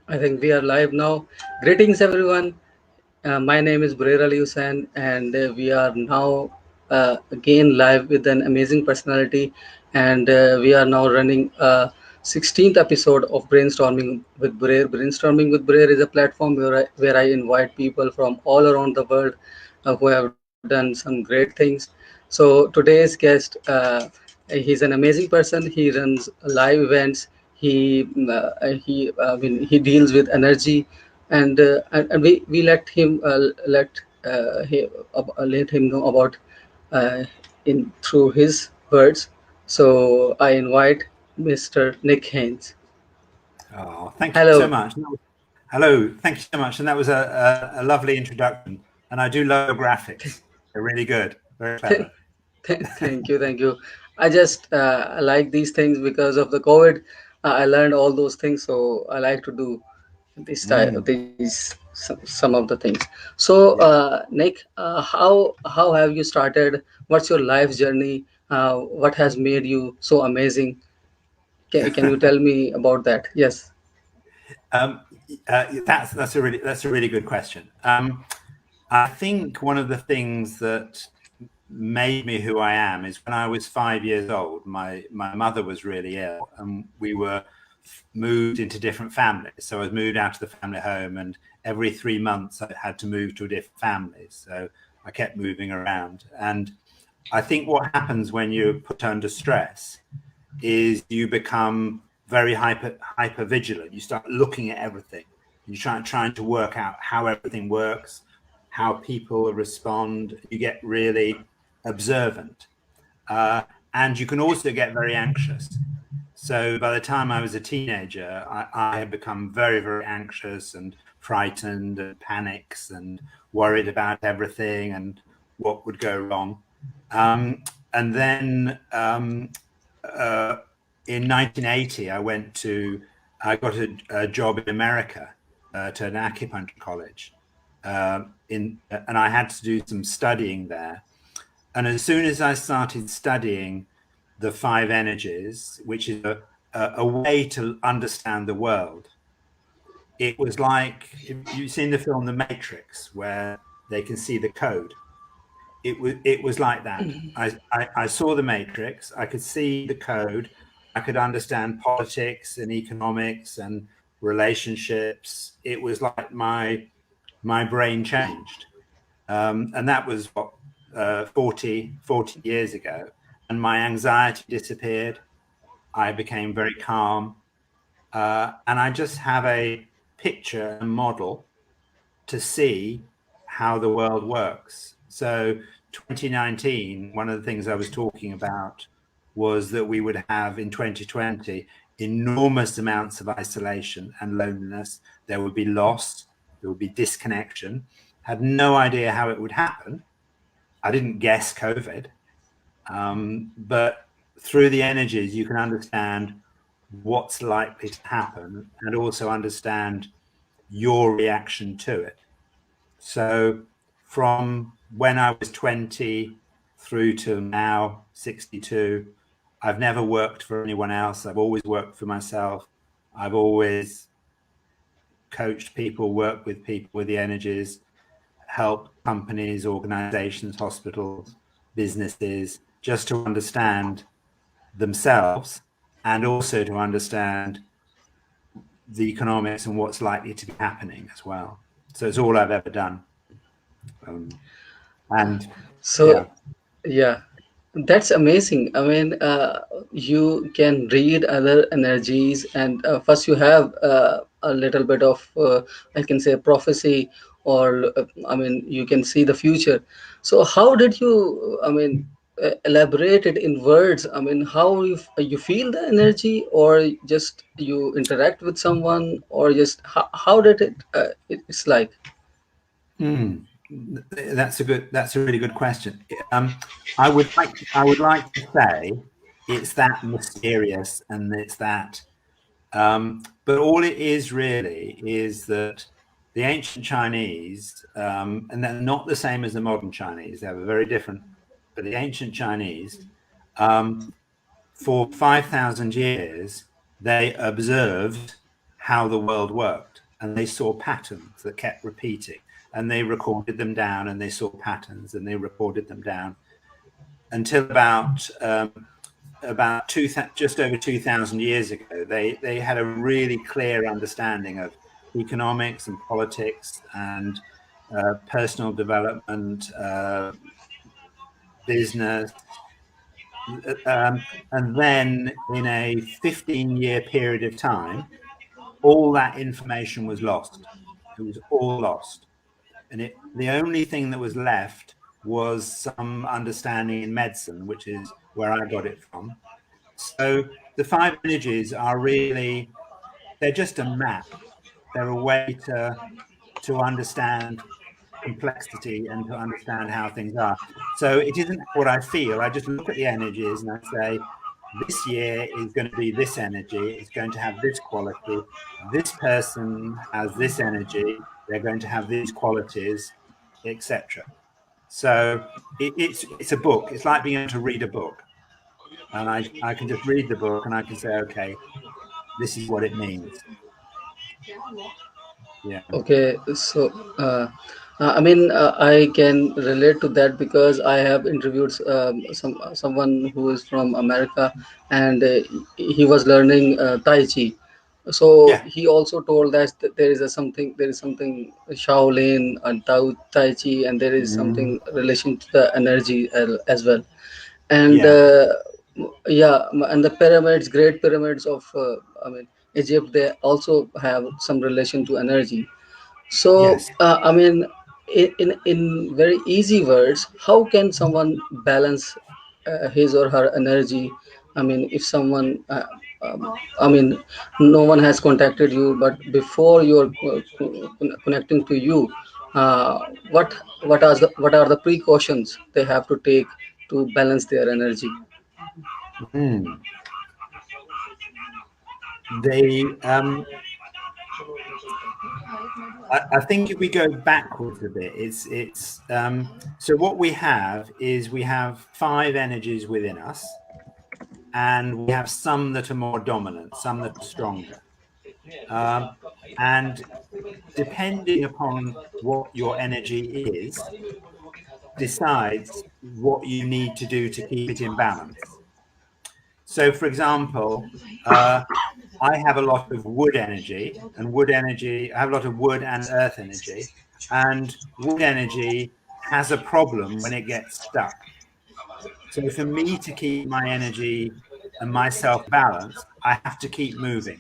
I think we are live now. Greetings, everyone. My name is Burair Ali Hussain, and we are now again live with an amazing personality. And we are now running a 16th episode of Brainstorming with Burair. Brainstorming with Burair is a platform where I invite people from all around the world who have done some great things. So today's guest, he's an amazing person. He runs live events. He deals with energy, and we let him know about in through his words. So I invite Mr. Nick Haines. Oh, thank you so Hello. much. Hello, thank you so much. And that was a lovely introduction. And I do love your graphics. They're really good, very clever. Thank you. I just like these things because of the COVID. I learned all those things, so I like to do some of the things. So, Yeah. Nick, how have you started? What's your life journey? What has made you so amazing? Can you tell me about that? Yes. Um, that's a really good question. I think one of the things that made me who I am is when I was 5 years old, my mother was really ill, and we were moved into different families. So I was moved out of the family home, and every 3 months I had to move to a different family. So I kept moving around. And I think what happens when you're put under stress is you become very hyper vigilant. You start looking at everything. You trying to work out how everything works, how people respond. You get really observant, and you can also get very anxious. So by the time I was a teenager, I had become very anxious and frightened and panics and worried about everything and what would go wrong. And then in 1980, I got a job in America to an acupuncture college, and I had to do some studying there. And as soon as I started studying the five energies, which is a way to understand the world, it was like, if you've seen the film The Matrix, where they can see the code. It was like that. I saw the Matrix. I could see the code. I could understand politics and economics and relationships. It was like my brain changed, and that was what 40 years ago. And my anxiety disappeared. I became very calm, and I just have a picture and model to see how the world works. So 2019, one of the things I was talking about was that we would have in 2020 enormous amounts of isolation and loneliness. There would be loss, there would be disconnection. Had no idea how it would happen. I didn't guess COVID, but through the energies, you can understand what's likely to happen and also understand your reaction to it. So from when I was 20 through to now 62, I've never worked for anyone else. I've always worked for myself. I've always coached people, worked with people with the energies, helped companies, organizations, hospitals, businesses, just to understand themselves and also to understand the economics and what's likely to be happening as well. So it's all I've ever done. And So, yeah, yeah, that's amazing. I mean, you can read other energies, and first you have a little bit of, I can say, prophecy, or I mean, you can see the future. So, how did you, I mean, elaborate it in words? I mean, how you feel the energy, or just you interact with someone, or just how did it's like? that's a really good question. I would like to say it's that mysterious and it's that, but all it is really is that the ancient Chinese, and they're not the same as the modern Chinese. They have a very different, but the ancient Chinese, for 5,000 years, they observed how the world worked, and they saw patterns that kept repeating, and they recorded them down, and they saw patterns and they recorded them down until about just over 2,000 years ago. They had a really clear understanding of economics and politics and personal development, business. And then in a 15-year period of time, all that information was lost. It was all lost. And the only thing that was left was some understanding in medicine, which is where I got it from. So the 5 energies are really, they're just a map. They're a way to understand complexity and to understand how things are. So it isn't what I feel. I just look at the energies and I say, this year is going to be this energy. It's going to have this quality. This person has this energy. They're going to have these qualities, etc. So it's a book. It's like being able to read a book. And I can just read the book and I can say, okay, this is what it means. Yeah. Okay, so I mean, I can relate to that because I have interviewed someone who is from America, and he was learning Tai Chi. So Yeah. he also told us that there is something Shaolin and Tai Chi, and there is something relation to the energy as well. And Yeah. yeah, and the pyramids, great pyramids of I mean Egypt, they also have some relation to energy. So, Yes. I mean, in very easy words, how can someone balance his or her energy? I mean, if someone, I mean, no one has contacted you, but before you're connecting to you, uh, what what are the precautions they have to take to balance their energy? Mm. They I think if we go backwards a bit, it's so what we have is we have 5 energies within us, and we have some that are more dominant, some that are stronger. And depending upon what your energy is, decides what you need to do to keep it in balance. So, for example, I have a lot of wood energy, and wood energy, I have a lot of wood and earth energy, and wood energy has a problem when it gets stuck. So for me to keep my energy and myself balanced, I have to keep moving.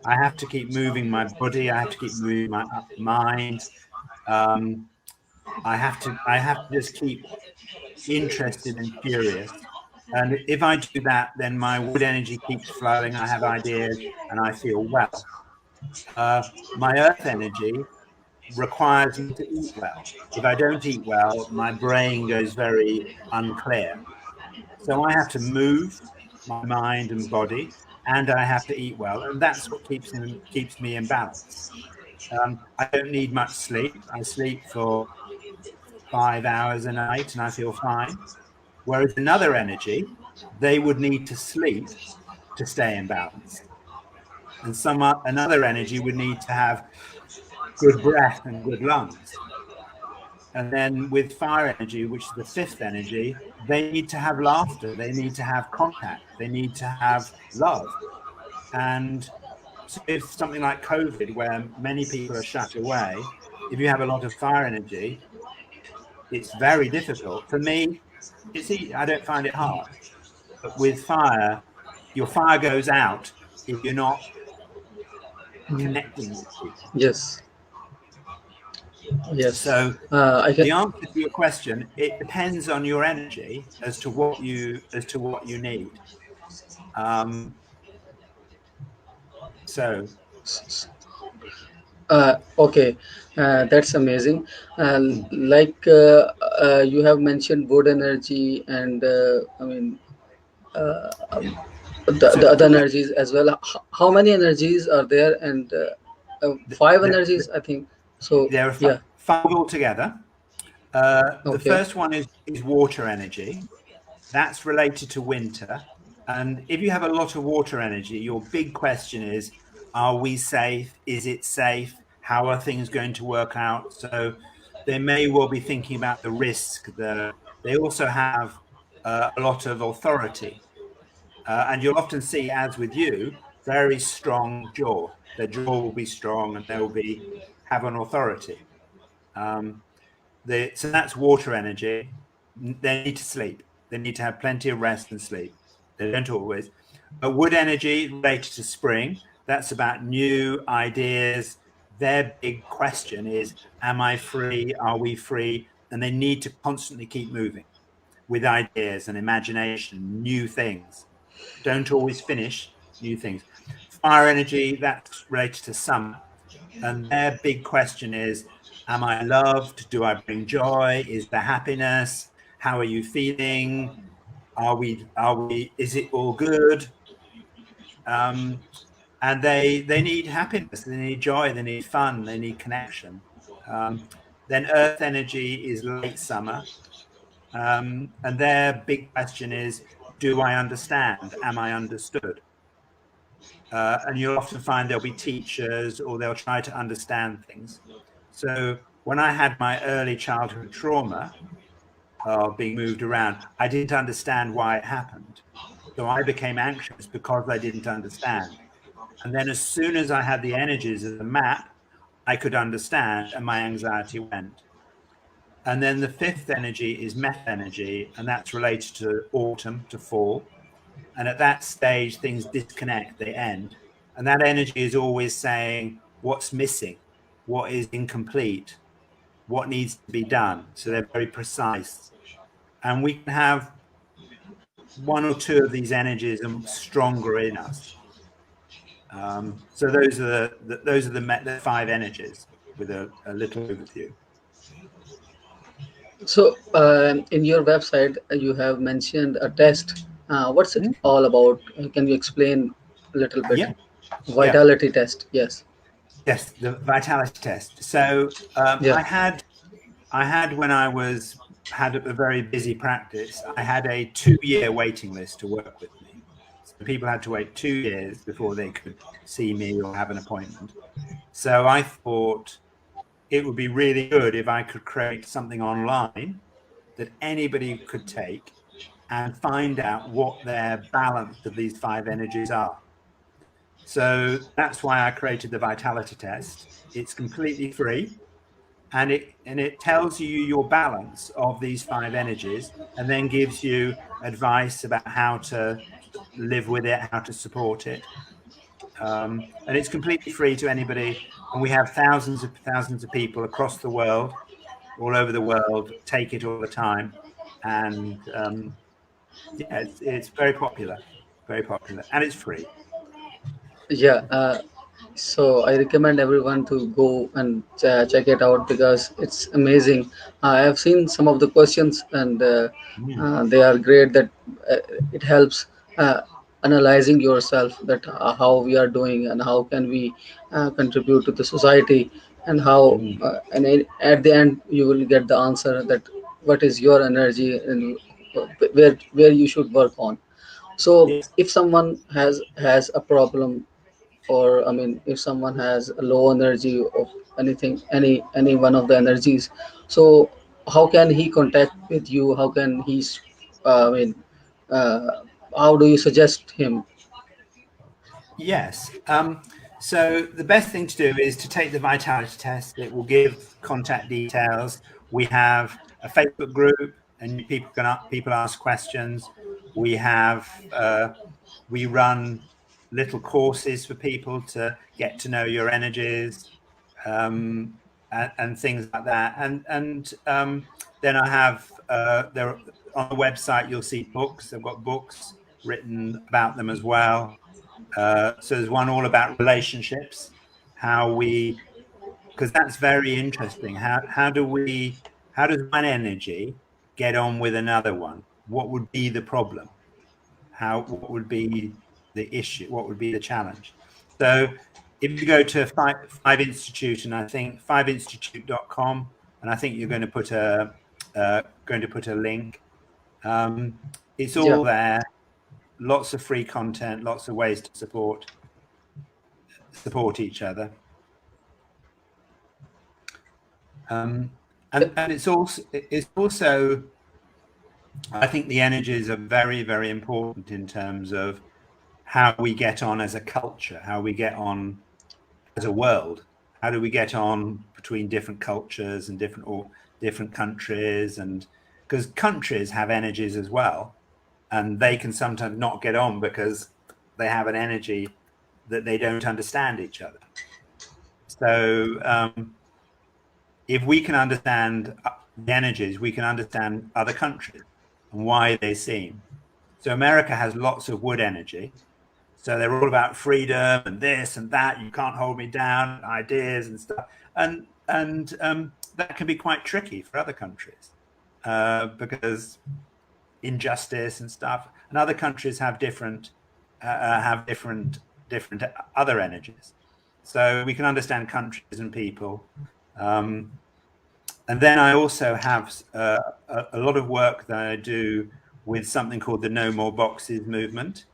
I have to keep moving my body. I have to keep moving my mind. Um, I have to just keep interested and curious. And if I do that, then my wood energy keeps flowing. I have ideas and I feel well. My earth energy requires me to eat well. If I don't eat well, my brain goes very unclear. So I have to move my mind and body, and I have to eat well, and that's what keeps me in balance. I don't need much sleep. I sleep for 5 hours a night, and I feel fine. Whereas another energy, they would need to sleep to stay in balance, and another energy would need to have good breath and good lungs. And then with fire energy, which is the 5th energy, they need to have laughter, they need to have contact, they need to have love. And so if something like COVID, where many people are shut away, if you have a lot of fire energy, it's very difficult. For me, I don't find it hard. But with fire, your fire goes out if you're not connecting with people. Yes, yes. So I can. the answer to your question, it depends on your energy as to what you need. So Okay, that's amazing. Like you have mentioned wood energy, and I mean the so other energies as well. How many energies are there? And 5 energies, I think. So there are yeah, 5 altogether. The okay, first one is water energy. That's related to winter. And if you have a lot of water energy, your big question is, Are we safe? Is it safe? How are things going to work out? So they may well be thinking about the risk. They also have a lot of authority. And you'll often see, as with you, very strong jaw. Their jaw will be strong and they'll have an authority. So that's water energy. They need to sleep. They need to have plenty of rest and sleep. They don't always. But wood energy related to spring, that's about new ideas. Their big question is, am I free? Are we free? And they need to constantly keep moving with ideas and imagination, new things. Don't always finish new things. Fire energy, that's related to summer. And their big question is, am I loved? Do I bring joy? Is there happiness? How are you feeling? Is it all good? And they need happiness, they need joy, they need fun, they need connection. Then earth energy is late summer. And their big question is, do I understand? Am I understood? And you'll often find there'll be teachers or they'll try to understand things. So when I had my early childhood trauma of being moved around, I didn't understand why it happened. So I became anxious because I didn't understand. And then as soon as I had the energies of the map, I could understand and my anxiety went. And then the fifth energy is meth energy, and that's related to autumn, to fall. And at that stage, things disconnect, they end. And that energy is always saying what's missing, what is incomplete, what needs to be done. So they're very precise. And we can have one or two of these energies stronger in us. So those are the five energies with a little overview. So, in your website, you have mentioned a test. What's it all about? Can you explain a little bit? Yeah, yeah, Vitality test. Yes. yes, the vitality test. So Yeah. I had when I had a very busy practice, I had a 2-year waiting list to work with me. So people had to wait 2 years before they could see me or have an appointment. So I thought it would be really good if I could create something online that anybody could take and find out what their balance of these five energies are. So that's why I created the vitality test. It's completely free. And it tells you your balance of these five energies and then gives you advice about how to live with it, how to support it. And it's completely free to anybody. And we have thousands of people across the world, all over the world, take it all the time. And yeah, it's very popular, and it's free. Yeah. So I recommend everyone to go and check it out because it's amazing. I have seen some of the questions, and Mm, they are great. That it helps analyzing yourself, that how we are doing and how can we contribute to the society, and how mm, at the end you will get the answer that what is your energy and where you should work on. So yes. if someone has a problem, or I mean if someone has a low energy of anything, any one of the energies, so how can he contact with you? How can he I mean uh, how do you suggest him? Yes. So the best thing to do is to take the vitality test. It will give contact details. We have a Facebook group, and people ask questions. We have we run little courses for people to get to know your energies, and things like that. And then I have there on the website you'll see books. I've got books written about them as well. So there's one all about relationships, because that's very interesting. How does one energy get on with another one? What would be the problem? What would be the issue? What would be the challenge? So if you go to Five Institute, and I think fiveinstitute.com, and I think you're going to put a link. It's Yeah. all there. Lots of free content, lots of ways to support. support each other. And it's also, I think the energies are very, very important in terms of how we get on as a culture, how we get on as a world. How do we get on between different cultures and different countries? And because countries have energies as well, and they can sometimes not get on because they have an energy that they don't understand each other. So if we can understand the energies, we can understand other countries and why they seem. So America has lots of wood energy. So they're all about freedom and this and that. You can't hold me down, ideas and stuff. And that can be quite tricky for other countries because injustice and stuff. And other countries have different other energies. So we can understand countries and people. And then I also have a lot of work that I do with something called the No More Boxes movement.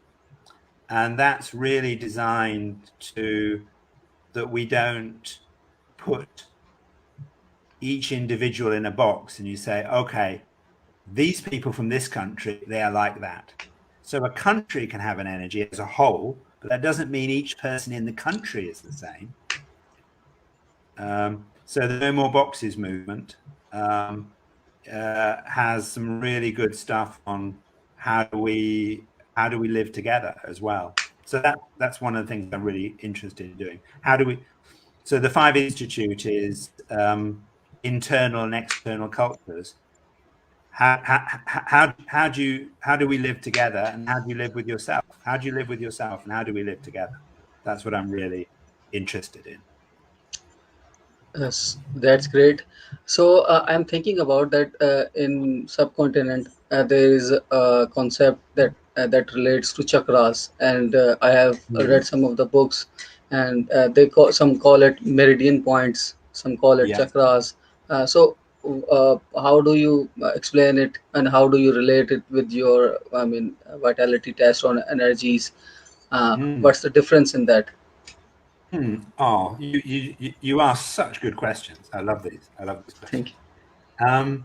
And that's really designed that we don't put each individual in a box and you say, okay, these people from this country, they are like that. So a country can have an energy as a whole, but that doesn't mean each person in the country is the same. So the No More Boxes movement has some really good stuff on how do we live together as well. So that's one of the things I'm really interested in doing. So the 5 Institute is internal and external cultures. How do we live together, and how do you live with yourself? How do you live with yourself, and how do we live together? That's what I'm really interested in. Yes, that's great. So I'm thinking about that in subcontinent there is a concept that relates to chakras, and I have read some of the books, and some call it meridian points, some call it Yes. chakras. So how do you explain it, and how do you relate it with your, I mean, vitality test on energies? What's the difference in that? Oh, you ask such good questions. I love these. I love these questions. Thank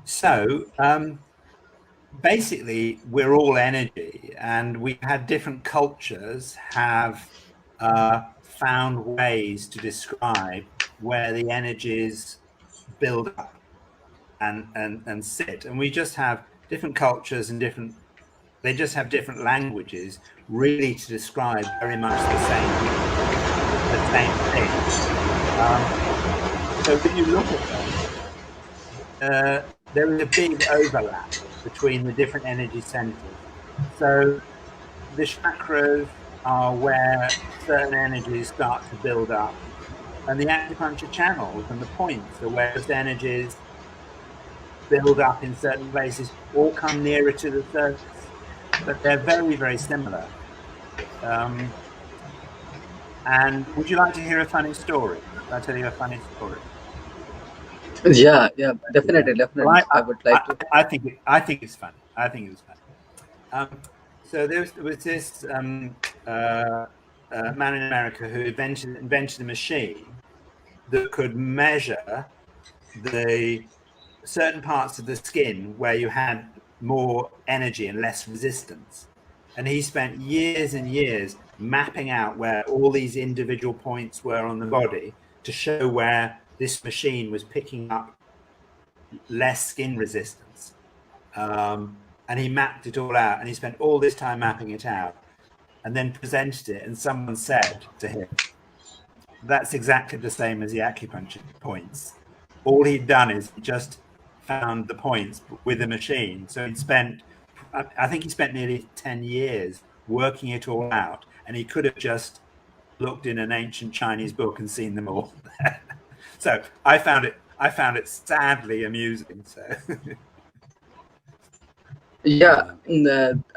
So basically, we're all energy, and we've had different cultures have found ways to describe where the energies build up and sit. And we just have different cultures and they just have different languages really to describe very much the same thing. So if you look at them, there is a big overlap between the different energy centers. So the chakras are where certain energies start to build up, and the acupuncture channels and the points are where those energies build up in certain places or come nearer to the surface. But they're very, very similar. And would you like to hear a funny story? I'll tell you a funny story. Yeah, definitely. Well, I would like to. I think it's funny. I think it was funny. So there was this man in America who invented a machine that could measure the certain parts of the skin where you had more energy and less resistance. And he spent years and years mapping out where all these individual points were on the body to show where this machine was picking up less skin resistance. And he mapped it all out, and he spent all this time mapping it out and then presented it. And someone said to him, that's exactly the same as the acupuncture points. All he'd done is he just found the points with the machine. So I think he spent nearly 10 years working it all out, and he could have just looked in an ancient Chinese book and seen them all. So I found it sadly amusing. So Yeah,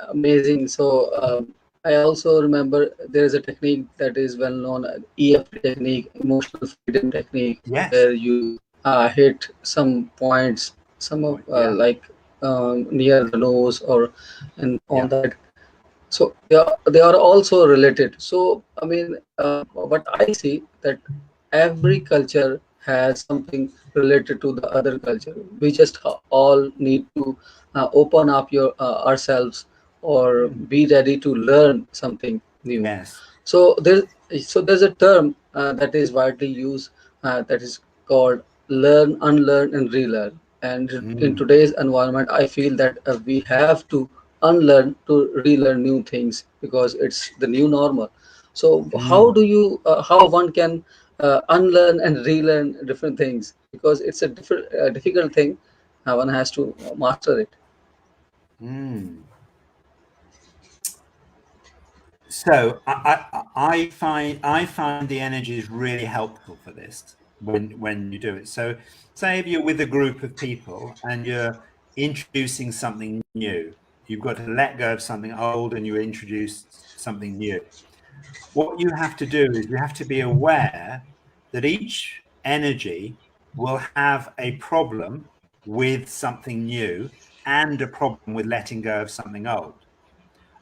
amazing. So I also remember there is a technique that is well known, EFT technique, emotional freedom technique, yes, where you hit some points, some of yeah. like near the nose or and on Yeah. that. So they are also related. So I mean, what I see that every culture has something related to the other culture. We just all need to open up ourselves, or be ready to learn something new. Yes. So there's a term that is widely used, that is called learn, unlearn, and relearn. And in Mm. today's environment, I feel that we have to unlearn to relearn new things, because it's the new normal. So how Mm. do you how one can unlearn and relearn different things, because it's a difficult thing. One has to master it. Mm. So I find the energy is really helpful for this when you do it. So say if you're with a group of people and you're introducing something new, you've got to let go of something old and you introduce something new. What you have to do is you have to be aware that each energy will have a problem with something new and a problem with letting go of something old.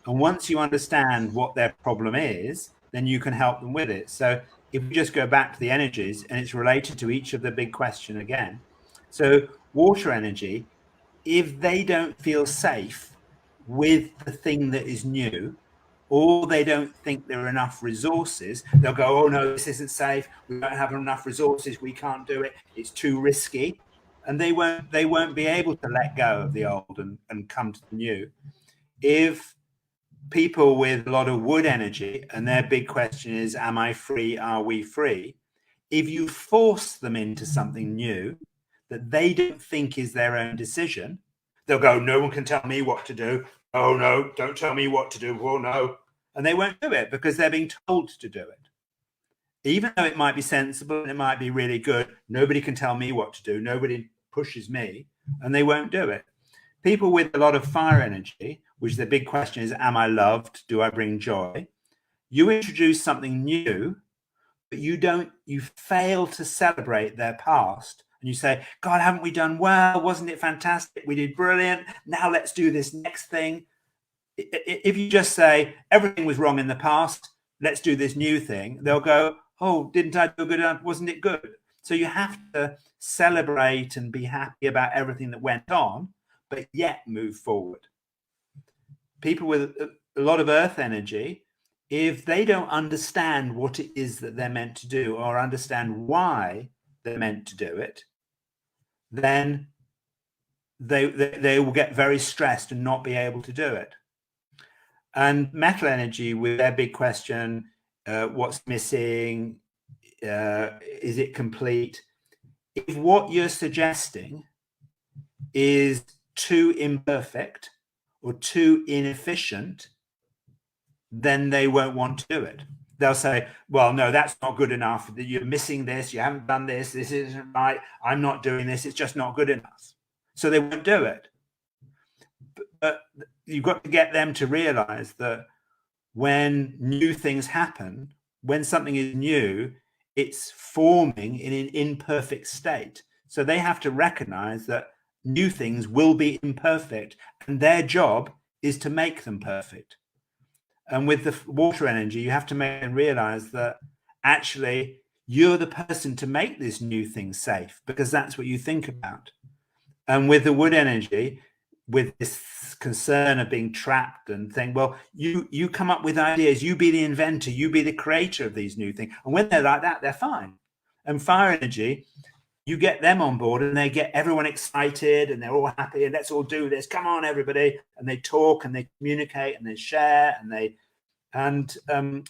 And once you understand what their problem is, then you can help them with it. So if we just go back to the energies, and it's related to each of the big question again. So water energy, if they don't feel safe with the thing that is new, or they don't think there are enough resources, they'll go, oh no, this isn't safe. We don't have enough resources. We can't do it. It's too risky. And they won't be able to let go of the old and come to the new. If people with a lot of wood energy and their big question is, am I free? Are we free? If you force them into something new that they don't think is their own decision, they'll go, no one can tell me what to do. Oh no, don't tell me what to do. Oh no. And they won't do it because they're being told to do it. Even though it might be sensible and it might be really good, nobody can tell me what to do. Nobody pushes me, and they won't do it. People with a lot of fire energy, which the big question is, am I loved? Do I bring joy? You introduce something new, but you fail to celebrate their past. And you say, God, haven't we done well? Wasn't it fantastic? We did brilliant. Now let's do this next thing. If you just say everything was wrong in the past, let's do this new thing, they'll go, oh, didn't I do good enough? Wasn't it good? So you have to celebrate and be happy about everything that went on, but yet move forward. People with a lot of earth energy, if they don't understand what it is that they're meant to do or understand why they're meant to do it, then they will get very stressed and not be able to do it. And metal energy, with their big question, what's missing? Is it complete? If what you're suggesting is too imperfect or too inefficient, then they won't want to do it. They'll say, well, no, that's not good enough. You're missing this. You haven't done this. This isn't right. I'm not doing this. It's just not good enough. So they won't do it. But you've got to get them to realize that when new things happen, when something is new, it's forming in an imperfect state. So they have to recognize that new things will be imperfect, and their job is to make them perfect. And with the water energy, you have to make them realize that actually you're the person to make this new thing safe, because that's what you think about. And with the wood energy, with this concern of being trapped and think, well, you come up with ideas, you be the inventor, you be the creator of these new things. And when they're like that, they're fine. And fire energy, you get them on board and they get everyone excited and they're all happy and let's all do this. Come on, everybody. And they talk and they communicate and they share and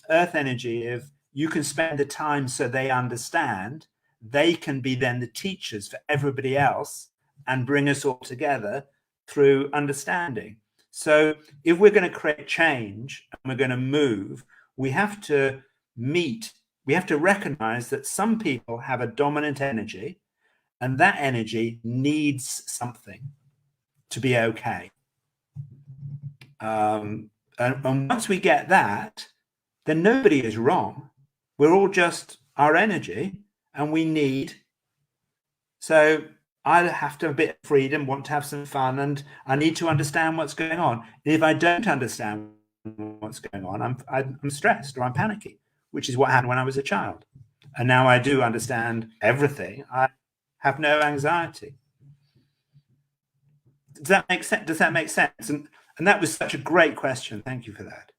earth energy, if you can spend the time so they understand, they can be then the teachers for everybody else and bring us all together through understanding. So if we're going to create change and we're going to move, we have to recognize that some people have a dominant energy, and that energy needs something to be okay. And once we get that, then nobody is wrong. We're all just our energy, and we need. So I have to have a bit of freedom, want to have some fun, and I need to understand what's going on. If I don't understand what's going on, I'm stressed or I'm panicky, which is what happened when I was a child. And now I do understand everything. I have no anxiety. Does that make sense? Does that make sense? And that was such a great question. Thank you for that.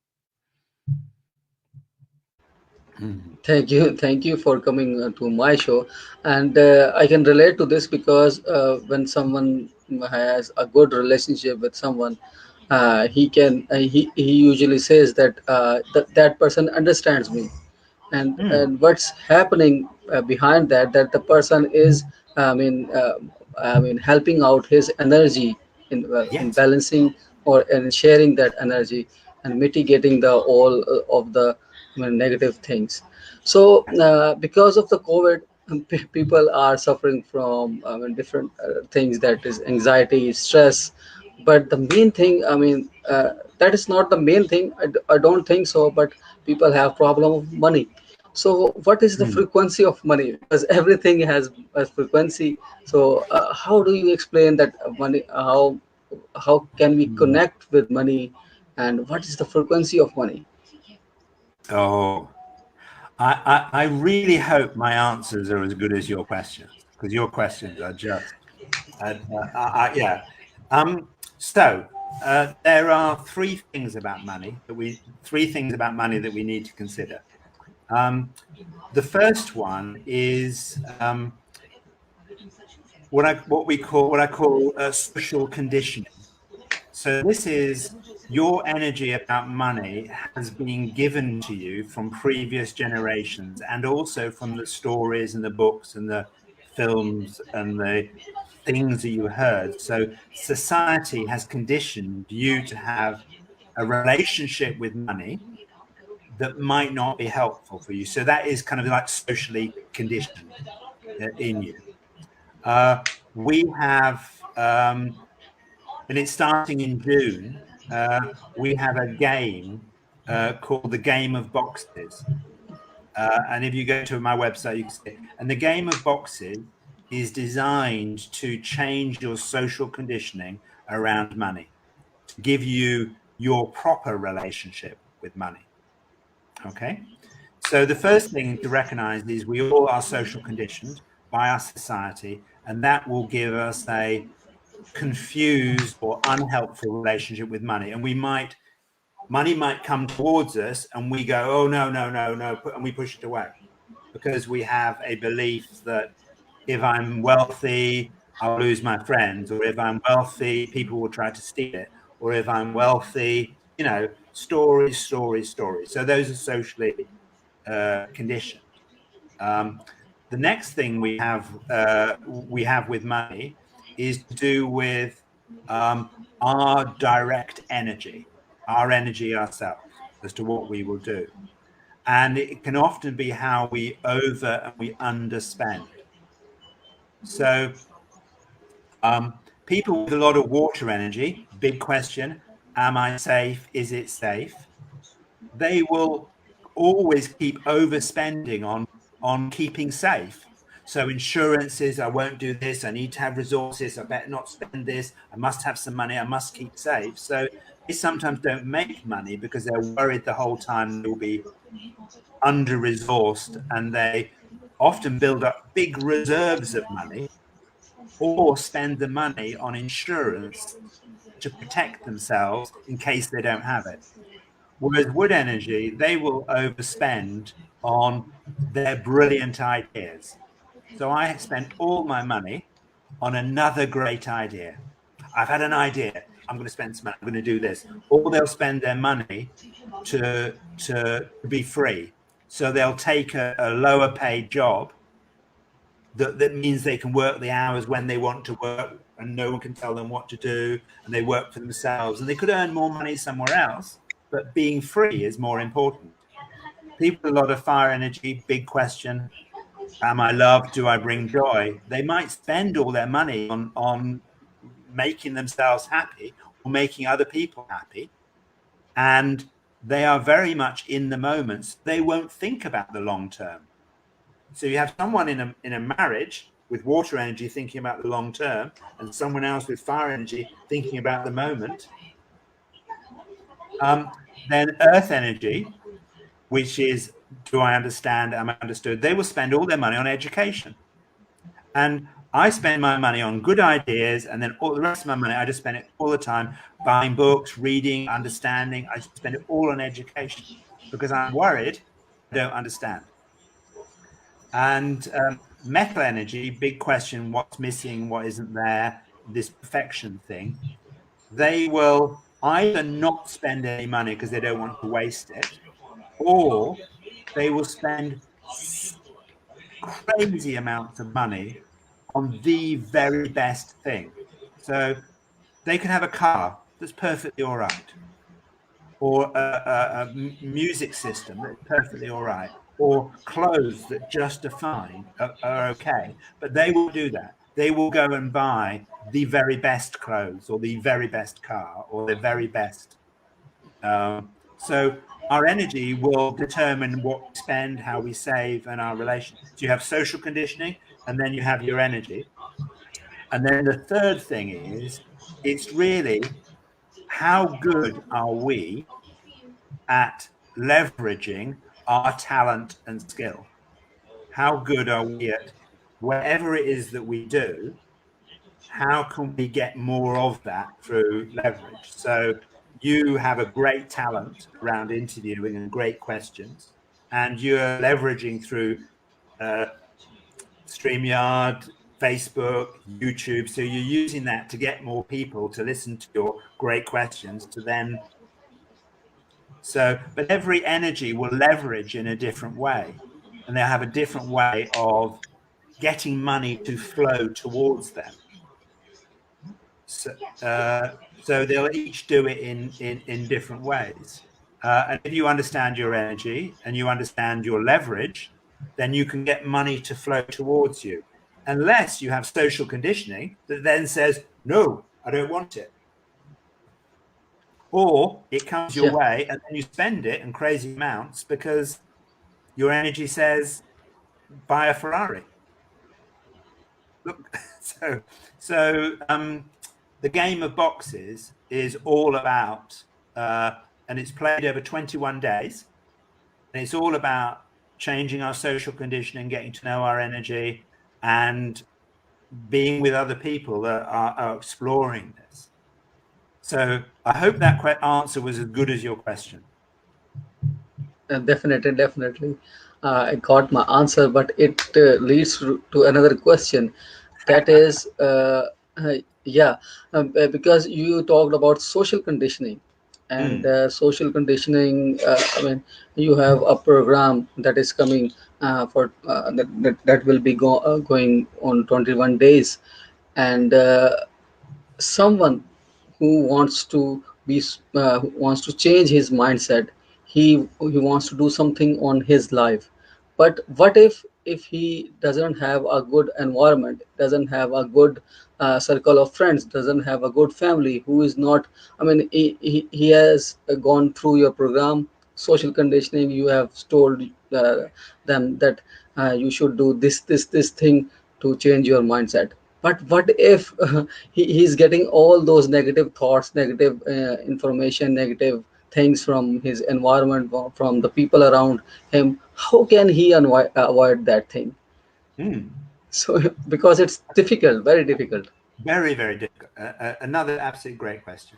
Thank you for coming to my show, and I can relate to this because when someone has a good relationship with someone, he usually says that that person understands me, and what's happening behind that, that the person is, I mean, helping out his energy in Yes. balancing or in sharing that energy and mitigating the all of the, I mean, negative things. So because of the COVID, people are suffering from, I mean, different things, that is anxiety, stress. But the main thing, I mean, that is not the main thing. I don't think so. But people have problem of money. So what is the frequency of money? Because everything has a frequency. So how do you explain that money? How can we connect with money, and what is the frequency of money? Oh, I really hope my answers are as good as your questions, because your questions are just, yeah. So there are three things about money that we need to consider. The first one is what I call social conditioning. So this is your energy about money has been given to you from previous generations, and also from the stories and the books and the films and the things that you heard. So society has conditioned you to have a relationship with money that might not be helpful for you. So that is kind of like socially conditioned in you. We have and it's starting in June. We have a game called the Game of Boxes. And if you go to my website, you can see it. And the Game of Boxes is designed to change your social conditioning around money, to give you your proper relationship with money. Okay. So the first thing to recognize is we all are social conditioned by our society, and that will give us a confused or unhelpful relationship with money. And money might come towards us and we go, oh, no, no, no, no, and we push it away because we have a belief that if I'm wealthy, I'll lose my friends, or if I'm wealthy, people will try to steal it, or if I'm wealthy, stories, stories, stories. So those are socially conditioned. The next thing we have with money is to do with our direct energy, our energy ourselves, as to what we will do. And it can often be how we over and we underspend. So people with a lot of water energy, big question, am I safe? Is it safe? They will always keep overspending on keeping safe. So insurances, I won't do this, I need to have resources, I better not spend this, I must have some money, I must keep safe. So they sometimes don't make money because they're worried the whole time they'll be under-resourced, and they often build up big reserves of money or spend the money on insurance to protect themselves in case they don't have it. Whereas wood energy, they will overspend on their brilliant ideas. So I spent all my money on another great idea. I've had an idea. I'm going to spend some money. I'm going to do this. Or they'll spend their money to be free. So they'll take a lower paid job that means they can work the hours when they want to work and no one can tell them what to do, and they work for themselves, and they could earn more money somewhere else, but being free is more important. People with a lot of fire energy, big question, am I loved? Do I bring joy? They might spend all their money on making themselves happy or making other people happy, and they are very much in the moment. So they won't think about the long term. So you have someone in a marriage with water energy thinking about the long term, and someone else with fire energy thinking about the moment. Then earth energy, which is, do I understand? Am I understood? They will spend all their money on education. And I spend my money on good ideas, and then all the rest of my money, I just spend it all the time buying books, reading, understanding. I spend it all on education because I'm worried I don't understand. And metal energy, big question, what's missing, what isn't there, this perfection thing. They will either not spend any money because they don't want to waste it, or they will spend crazy amounts of money on the very best thing. So they can have a car that's perfectly all right, or a music system that's perfectly all right, or clothes that just are fine, are okay. But they will do that. They will go and buy the very best clothes, or the very best car, or the very best. So our energy will determine what we spend, how we save, and our relation. So you have social conditioning, and then you have your energy. And then the third thing is, it's really how good are we at leveraging our talent and skill? How good are we at whatever it is that we do? How can we get more of that through leverage? So you have a great talent around interviewing and great questions, and you're leveraging through uh, StreamYard, Facebook, YouTube. So you're using that to get more people to listen to your great questions to then. So, but every energy will leverage in a different way, and they'll have a different way of getting money to flow towards them. So, so they'll each do it in different ways. And if you understand your energy and you understand your leverage, then you can get money to flow towards you. Unless you have social conditioning that then says, no, I don't want it. Or it comes your Yeah. way and then you spend it in crazy amounts because your energy says, buy a Ferrari. Look, so the game of boxes is all about, and it's played over 21 days, and it's all about changing our social conditioning, getting to know our energy, and being with other people that are exploring this. So I hope that answer was as good as your question. Definitely, definitely. I got my answer, but it leads to another question. That is, yeah, because you talked about social conditioning, and Mm, social conditioning. I mean, you have a program that is coming for that will be going on 21 days, and someone who wants to who wants to change his mindset, he wants to do something on his life. But what if he doesn't have a good environment, doesn't have a good circle of friends, doesn't have a good family, who is not, I mean, he has gone through your program, social conditioning, you have told them that you should do this thing to change your mindset. But what if he's getting all those negative thoughts, negative information, negative things from his environment, from the people around him? How can he avoid that thing? mm. So because it's difficult, very difficult. Very, very difficult. Another absolutely great question.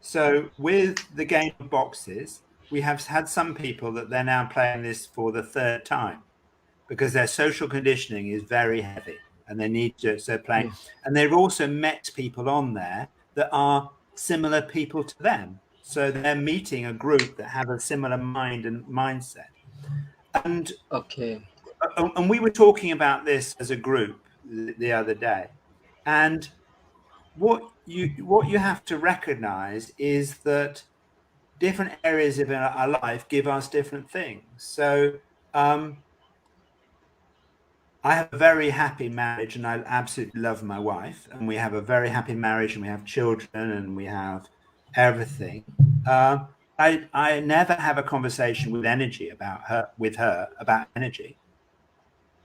So, with the game of boxes, we have had some people that they're now playing this for the third time because their social conditioning is very heavy and they need to, so playing. Yeah. And they've also met people on there that are similar people to them. So, they're meeting a group that have a similar mind and mindset. And, Okay. and we were talking about this as a group the other day. And what you have to recognize is that different areas of our life give us different things. So um, I have a very happy marriage, and I absolutely love my wife, and we have a very happy marriage, and we have children, and we have everything. Uh, I never have a conversation with her about energy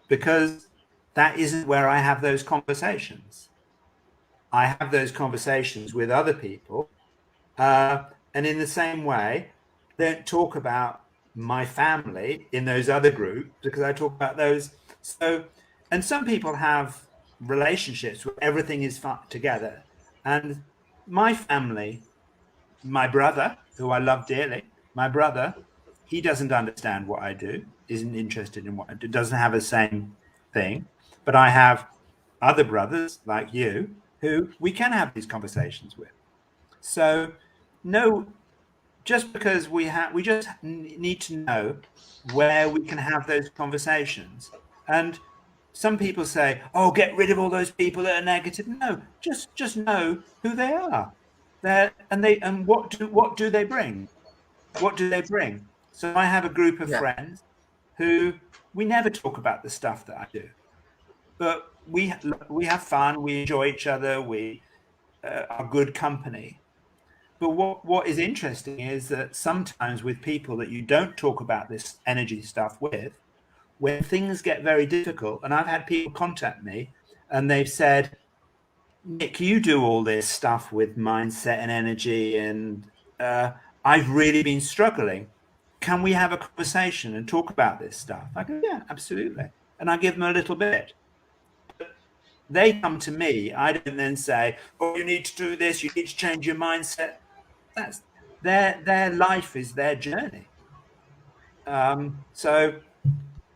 because that isn't where I have those conversations. I have those conversations with other people. And in the same way, don't talk about my family in those other groups because I talk about those. So, and some people have relationships where everything is together. And my family, my brother, who I love dearly, my brother, he doesn't understand what I do, isn't interested in what I do, doesn't have the same thing. But I have other brothers like you who we can have these conversations with. So, no, just because we just need to know where we can have those conversations. And some people say, oh, get rid of all those people that are negative. No, just know who they are. And what do they bring? What do they bring? So I have a group of Yeah. friends who we never talk about the stuff that I do, but we have fun, we enjoy each other, we are good company. But what is interesting is that sometimes with people that you don't talk about this energy stuff with, when things get very difficult, and I've had people contact me and they've said, Nick, you do all this stuff with mindset and energy, and I've really been struggling. Can we have a conversation and talk about this stuff? I go, yeah, absolutely. And I give them a little bit. They come to me. I don't then say, oh, you need to do this, you need to change your mindset. That's their life is their journey. So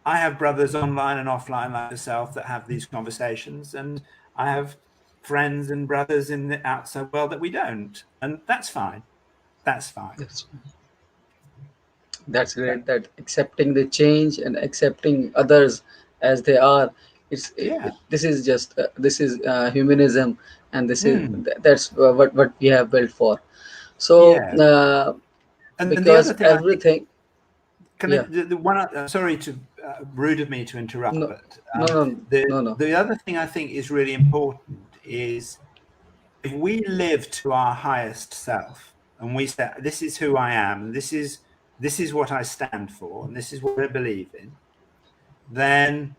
I have brothers online and offline like yourself that have these conversations, and I have friends and brothers in the outside world that we don't, and that's fine. That's fine. That's great. That accepting the change and accepting others as they are, Yeah. this is just this is humanism, and this is Mm. that's what we have built for. So Yeah. And the other because thing I think, everything, can I, yeah, the one, sorry to rude of me to interrupt, no, but no, no, no, no, the other thing I think is really important is if we live to our highest self and we say, this is who I am, and this is what I stand for, and this is what I believe in, then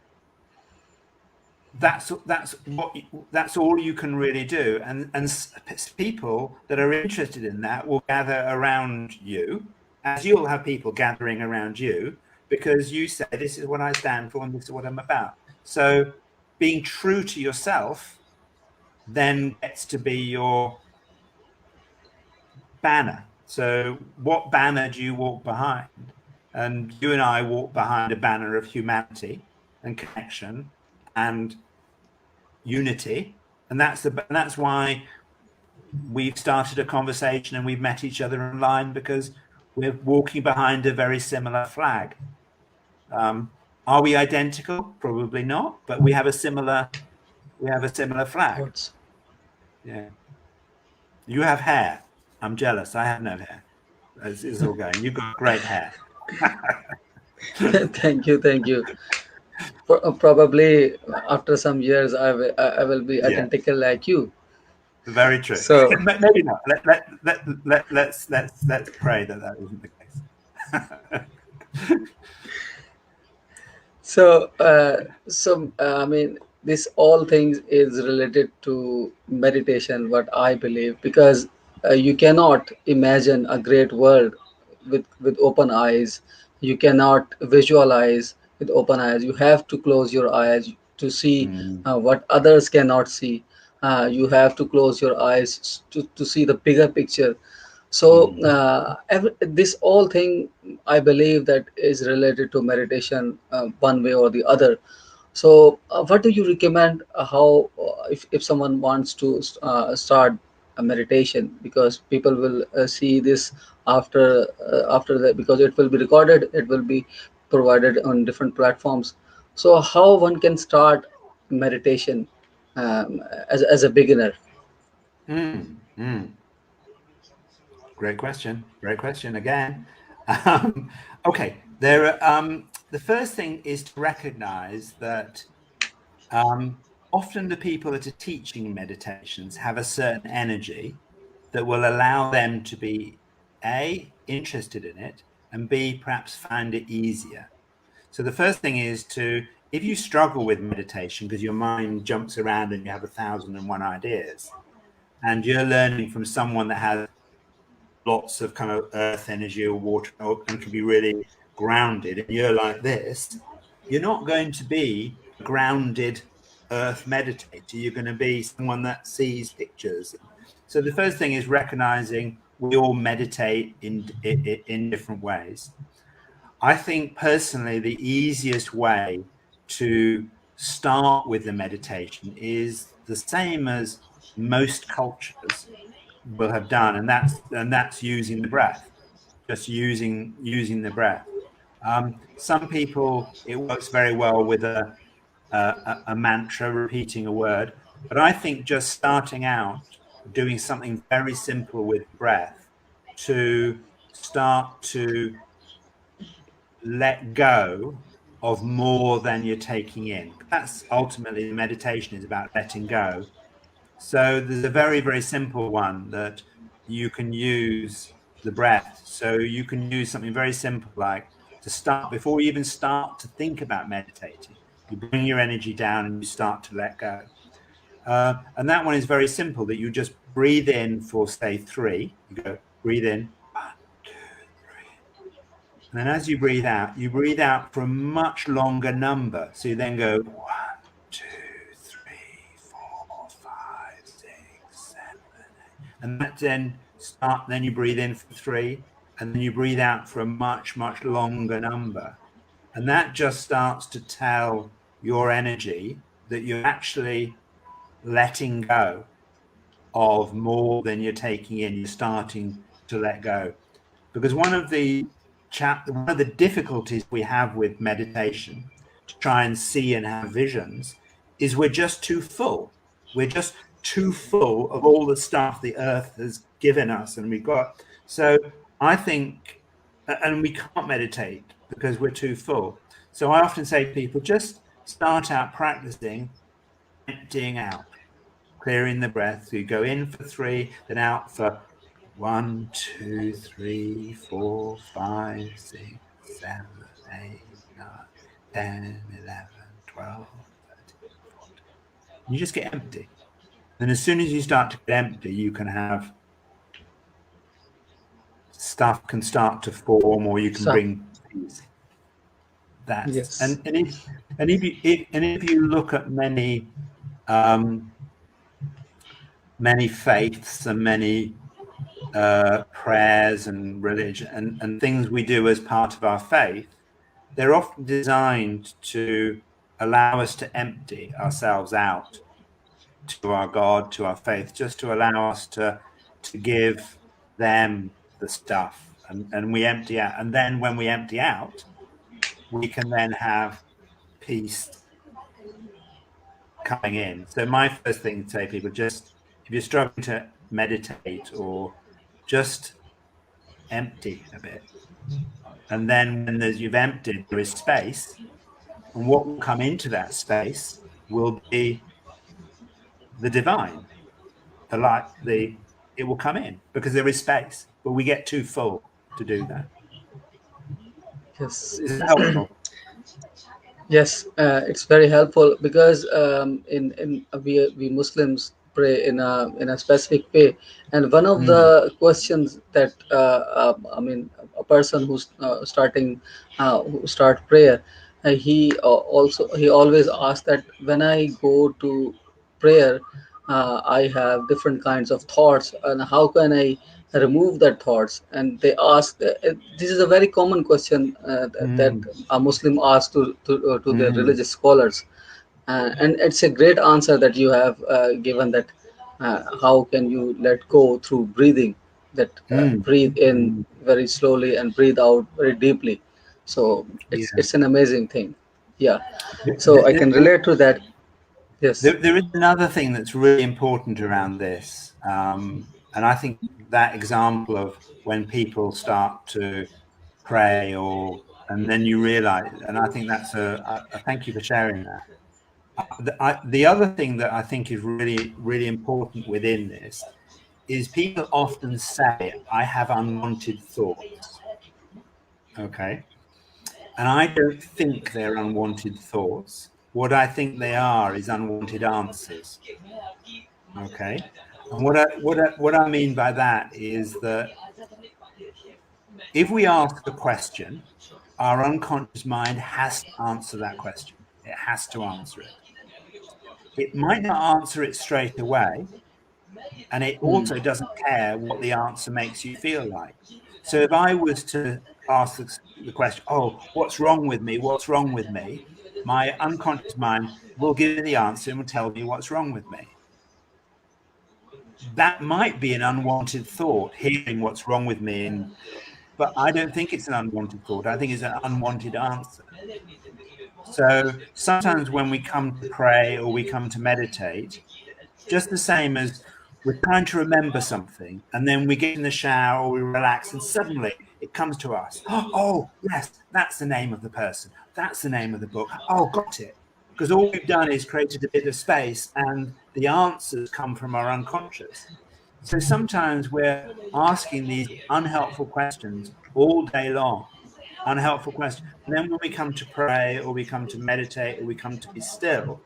that's all you can really do. And people that are interested in that will gather around you, as you'll have people gathering around you, because you say, this is what I stand for and this is what I'm about. So being true to yourself then gets to be your banner. So what banner do you walk behind? And you and I walk behind a banner of humanity and connection and unity. And that's why we've started a conversation and we've met each other online, because we're walking behind a very similar flag. Are we identical? Probably not, but we have a similar flag. thoughts. Yeah. You have hair. I'm jealous. I have no hair. It's all going. You've got great hair. Thank you, thank you. Probably after some years, I will be Yeah, identical like you. very true. So Maybe not. Let's pray that that isn't the case. I mean, this all things is related to meditation, what I believe, because you cannot imagine a great world with open eyes. You cannot visualize with open eyes. You have to close your eyes to see Mm, what others cannot see. You have to close your eyes to see the bigger picture. So mm, this all thing, I believe, that is related to meditation, one way or the other. So what do you recommend, how if someone wants to start a meditation, because people will see this after that, because it will be recorded, it will be provided on different platforms. So how one can start meditation as a beginner? mm. Great question. Great question again. Okay, the first thing is to recognize that often the people that are teaching meditations have a certain energy that will allow them to be A, interested in it, and B, perhaps find it easier. So the first thing is if you struggle with meditation because your mind jumps around and you have 1,001 ideas, and you're learning from someone that has lots of kind of earth energy or water, and can be really grounded, and you're like this, you're not going to be a grounded earth meditator. You're going to be someone that sees pictures. So the first thing is recognizing we all meditate in different ways. I think personally the easiest way to start with the meditation is the same as most cultures will have done, and that's using the breath, just using the breath. Some people, it works very well with a mantra, repeating a word, but I think just starting out doing something very simple with breath to start to let go of more than you're taking in. That's ultimately the meditation is about letting go. So there's a very, very simple one that you can use the breath. So you can use something very simple like to start, before you even start to think about meditating, you bring your energy down and you start to let go. And that one is very simple, that you just breathe in for, say, 3. You go, breathe in, 1, 2, 3. And then as you breathe out for a much longer number. So you then go 1, 2, 3, 4, 5, 6, 7, 8. And that then you breathe in for 3, and then you breathe out for a much, much longer number. And that just starts to tell your energy that you're actually letting go of more than you're taking in. You're starting to let go. Because one of the difficulties we have with meditation to try and see and have visions is we're just too full. We're just too full of all the stuff the earth has given us, and we've got. So I think, and we can't meditate because we're too full. So I often say to people, just start out practicing emptying out, clearing the breath. So you go in for 3, then out for 1, 2, 3, 4, 5, 6, 7, 8, 9, 10, 11, 12, 13, 14. You just get empty. And as soon as you start to get empty, you can have stuff can start to form, or you can bring peace. That's Yes. and if you look at many faiths and many prayers and religion and things we do as part of our faith, they're often designed to allow us to empty ourselves out to our God, to our faith, just to allow us to give them the stuff, and we empty out. And then when we empty out, we can then have peace coming in. So my first thing to say to people, just if you're struggling to meditate, or just empty a bit. And then when you've emptied, there is space. And what will come into that space will be the divine, the light, it will come in because there is space, but we get too full to do that. Yes. Is it helpful? Yes, it's very helpful because in we Muslims pray in a specific way, and one of the questions that I mean, a person who's who start prayer, he always asks that when I go to prayer, I have different kinds of thoughts, and how can I remove that thoughts? And they ask, this is a very common question that a Muslim asks to their religious scholars, and it's a great answer that you have given, that how can you let go through breathing, that breathe in very slowly and breathe out very deeply. So it's an amazing thing. Yeah, so I can relate to that. Yes. There is another thing that's really important around this, and I think that example of when people start to pray, and then you realize, and I think that's a thank you for sharing that. The other thing that I think is really, really important within this is people often say, I have unwanted thoughts. Okay. And I don't think they're unwanted thoughts. What I think they are is unwanted answers. Okay. And what I mean by that is that if we ask a question, our unconscious mind has to answer that question. It has to answer it. It might not answer it straight away, and it also doesn't care what the answer makes you feel like. So if I was to ask the question, oh, what's wrong with me? What's wrong with me? My unconscious mind will give me the answer and will tell me what's wrong with me. That might be an unwanted thought, hearing what's wrong with me, but I don't think it's an unwanted thought. I think it's an unwanted answer. So sometimes when we come to pray or we come to meditate, just the same as we're trying to remember something, and then we get in the shower or we relax, and suddenly it comes to us. Oh, yes, that's the name of the person. That's the name of the book. Oh, got it. Because all we've done is created a bit of space, and the answers come from our unconscious. So sometimes we're asking these unhelpful questions all day long, unhelpful questions. And then when we come to pray or we come to meditate or we come to be still,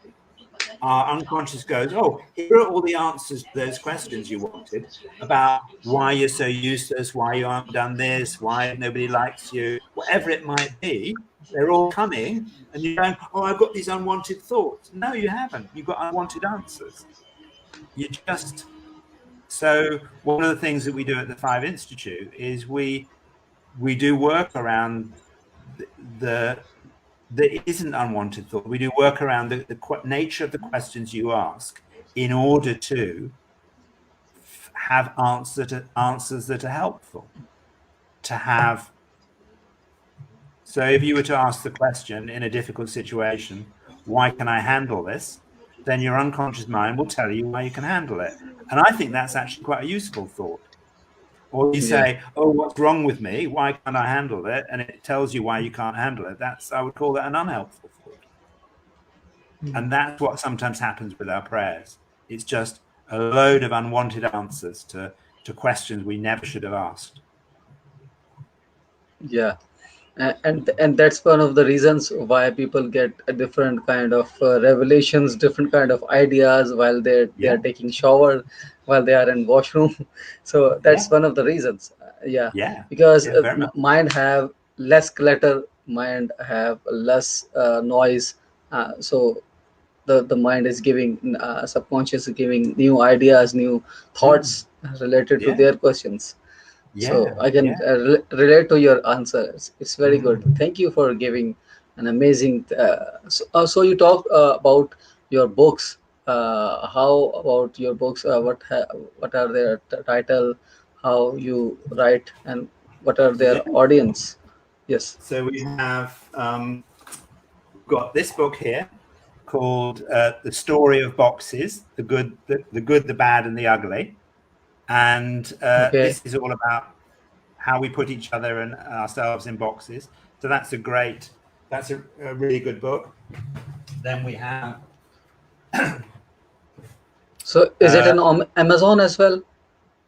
our unconscious goes, oh, here are all the answers to those questions you wanted about why you're so useless, why you haven't done this, why nobody likes you, whatever it might be. They're all coming, and you're going, oh, I've got these unwanted thoughts. No, you haven't. You've got unwanted answers. You just... So one of the things that we do at the Five Institute is we do work around there isn't unwanted thought. We do work around the nature of the questions you ask in order to have answers that are helpful. To have... So if you were to ask the question in a difficult situation, why can I handle this? Then your unconscious mind will tell you why you can handle it. And I think that's actually quite a useful thought. Or you say, oh, what's wrong with me? Why can't I handle it? And it tells you why you can't handle it. I would call that an unhelpful thought. And that's what sometimes happens with our prayers. It's just a load of unwanted answers to questions we never should have asked. Yeah. And that's one of the reasons why people get a different kind of revelations, different kind of ideas while they are taking shower, while they are in washroom. So that's one of the reasons. Because mind have less clutter, mind have less noise. So the mind is giving subconscious is giving new ideas, new thoughts related to their questions. So I can relate to your answer. It's very good. Thank you for giving an amazing. So you talked about your books. How about your books? What are their title? How you write and what are their audience? Yes. So we have got this book here called "The Story of Boxes: The Good, the Bad, and the Ugly," and this is all about how we put each other and ourselves in boxes. So that's a really good book. Then we have... So is it on Amazon as well?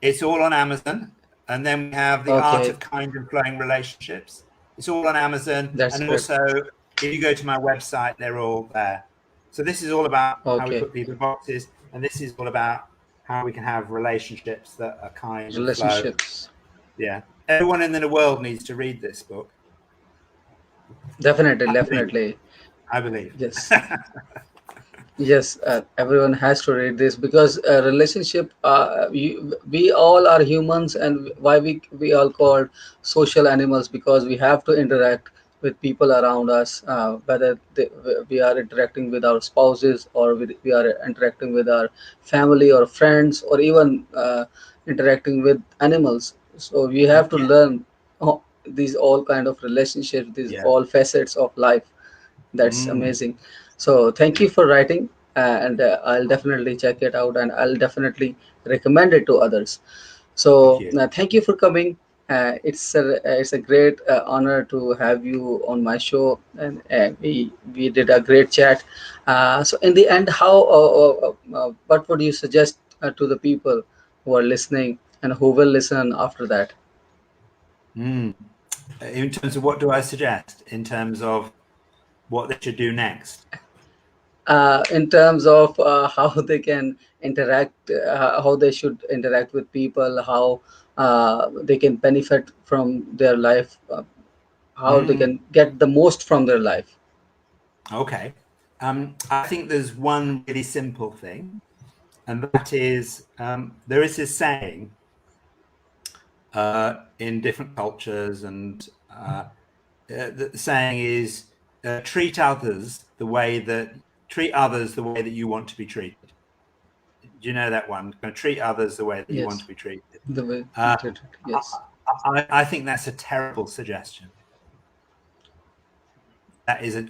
It's all on Amazon. And then we have The Art of Kind and Flowing Relationships. It's all on Amazon. That's and great. Also, if you go to my website, they're all there. So this is all about how we put people in boxes. And this is all about how we can have relationships that are kind and flow. Yeah. Everyone in the world needs to read this book. Definitely. I believe. Yes. Yes, everyone has to read this because relationship. We all are humans, and why we all called social animals because we have to interact with people around us. Whether we are interacting with our spouses or we are interacting with our family or friends or even interacting with animals. So we have to learn these all kind of relationships, these all facets of life. That's amazing. So thank you for writing, and I'll definitely check it out, and I'll definitely recommend it to others. So thank you for coming. It's a great honor to have you on my show, and we did a great chat. So in the end, what would you suggest to the people who are listening and who will listen after that? In terms of what do I suggest? In terms of what they should do next? In terms of how they can interact, how they should interact with people, how they can benefit from their life, how they Mm, can get the most from their life? okay. I think there's one really simple thing, and that is there is this saying in different cultures, and the saying is treat others the way that you want to be treated. Do you know that one? Treat others the way that you want to Yes, be treated. the way you Uh, treat it. Yes. I think that's a terrible suggestion. It's a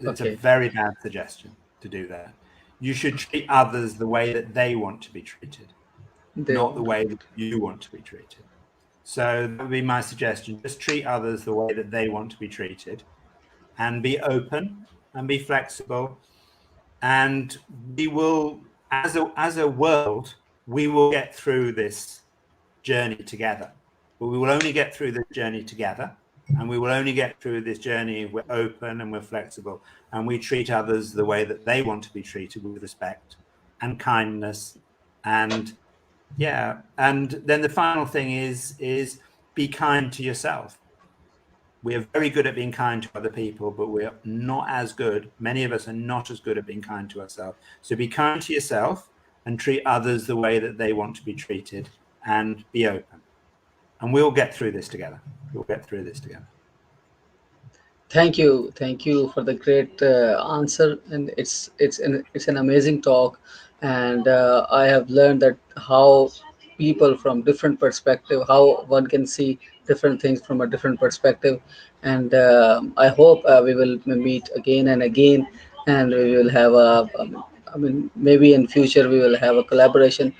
Okay. very bad suggestion to do that. You should treat others the way that they want to be treated, They not the want. way that you want to be treated. So that would be my suggestion. Just treat others the way that they want to be treated, and be open and be flexible. And we will, as a world, we will get through this journey together. But we will only get through this journey together. And we will only get through this journey if we're open and we're flexible and we treat others the way that they want to be treated, with respect and kindness. And yeah, and then the final thing is be kind to yourself. We are very good at being kind to other people, but we're not as good. Many of us are not as good at being kind to ourselves. So be kind to yourself and treat others the way that they want to be treated, and be open. And we'll get through this together. We'll get through this together. Thank you for the great answer, and it's an amazing talk, and I have learned that how people from different perspective, how one can see different things from a different perspective, and I hope we will meet again and again, and we will have a, I mean, maybe in future we will have a collaboration.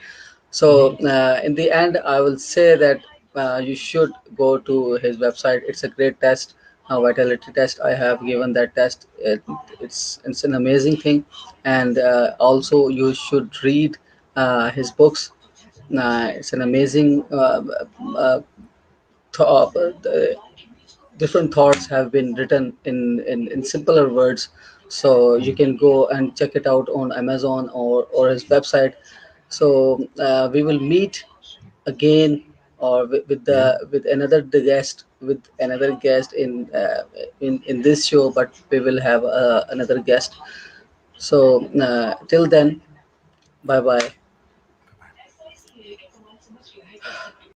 So in the end, I will say that you should go to his website. It's a great test, a vitality test. I have given that test. It's an amazing thing, and also you should read his books. It's an amazing uh, different thoughts have been written in simpler words, so you can go and check it out on Amazon or his website. So we will meet again, or Yeah. with another guest, in this show, but we will have another guest. So till then, bye bye.